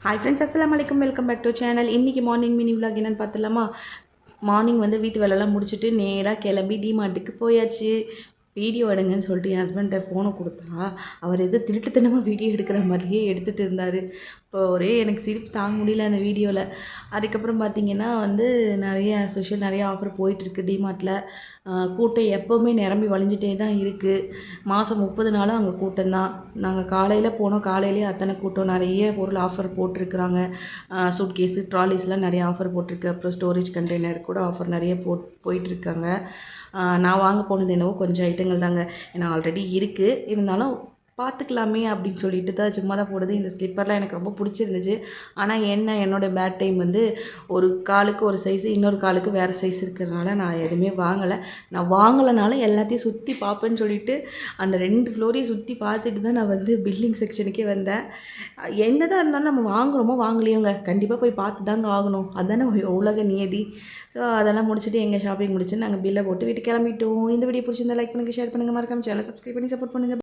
Hi friends, அஸ்ஸலாமு அலைக்கும். Welcome back to channel. இன்றைக்கி மார்னிங் மினி விலாக் என்னென்னு பார்த்துலாமா? மார்னிங் வீட்டு வேலைலாம் முடிச்சுட்டு நேராக கிளம்பி டிமார்ட்டுக்கு போயாச்சு. வீடியோ எடுங்கன்னு சொல்லிட்டு என் ஹஸ்பண்ட்டை ஃபோனை கொடுத்தா அவர் எதோ திருட்டுத்தனமாக வீடியோ எடுக்கிற மாதிரியே எடுத்துகிட்டு இருந்தார். இப்போ ஒரே எனக்கு சிரிப்பு தாங்க முடியல அந்த வீடியோவில். அதுக்கப்புறம் பார்த்திங்கன்னா நிறைய நிறைய ஆஃபர் போயிட்டுருக்கு டிமார்ட்டில். கூட்டம் எப்போவுமே நிரம்பி வழிஞ்சிட்டே தான் இருக்குது. மாதம் 30 நாளும் அங்கே கூட்டம் தான். நாங்கள் காலையில் போனோம், காலையிலேயே அத்தனை கூட்டம். நிறைய பொருள் ஆஃபர் போட்டிருக்குறாங்க. சூட்கேஸு, ட்ராலிஸ்லாம் நிறைய ஆஃபர் போட்டிருக்கு. அப்புறம் ஸ்டோரேஜ் கண்டெய்னர் கூட ஆஃபர் நிறைய போயிட்டுருக்காங்க. நான் வாங்க போனது என்னவோ கொஞ்சம் ஐட்டங்கள் தாங்க. ஏன்னா ஆல்ரெடி இருக்குது, இருந்தாலும் பார்த்துக்கலாமே அப்படின்னு சொல்லிட்டு தான் சும்மா தான் போடுது. இந்த ஸ்லிப்பர்லாம் எனக்கு ரொம்ப பிடிச்சிருந்துச்சு. ஆனால் என்னோடய பேட் டைம் ஒரு காலுக்கு ஒரு சைஸு, இன்னொரு காலுக்கு வேறு சைஸ் இருக்கிறதுனால நான் எதுவுமே வாங்கலை. நான் வாங்கலைனாலும் எல்லாத்தையும் சுற்றி பார்ப்பேன்னு சொல்லிட்டு அந்த 2 ஃப்ளோரையும் சுற்றி பார்த்துட்டு தான் நான் பில்லிங் செக்ஷனுக்கே வந்தேன். என்ன தான் இருந்தாலும் நம்ம வாங்குகிறோமோ வாங்கலையோங்க, கண்டிப்பாக போய் பார்த்து தாங்க ஆகணும். அதுதானே உலக நியதி. ஸோ அதெல்லாம் முடிச்சுட்டு எங்கள் ஷாப்பிங் முடிச்சு நாங்கள் பில்லை போட்டு வீட்டுக்கு கிளம்பிட்டோம். இந்த வீடியோ பிடிச்சிருந்தா லைக் பண்ணுங்கள், ஷேர் பண்ணுங்கள், மறக்காம சேனலை சப்ஸ்கிரைப் பண்ணி சப்போர்ட் பண்ணுங்கள்.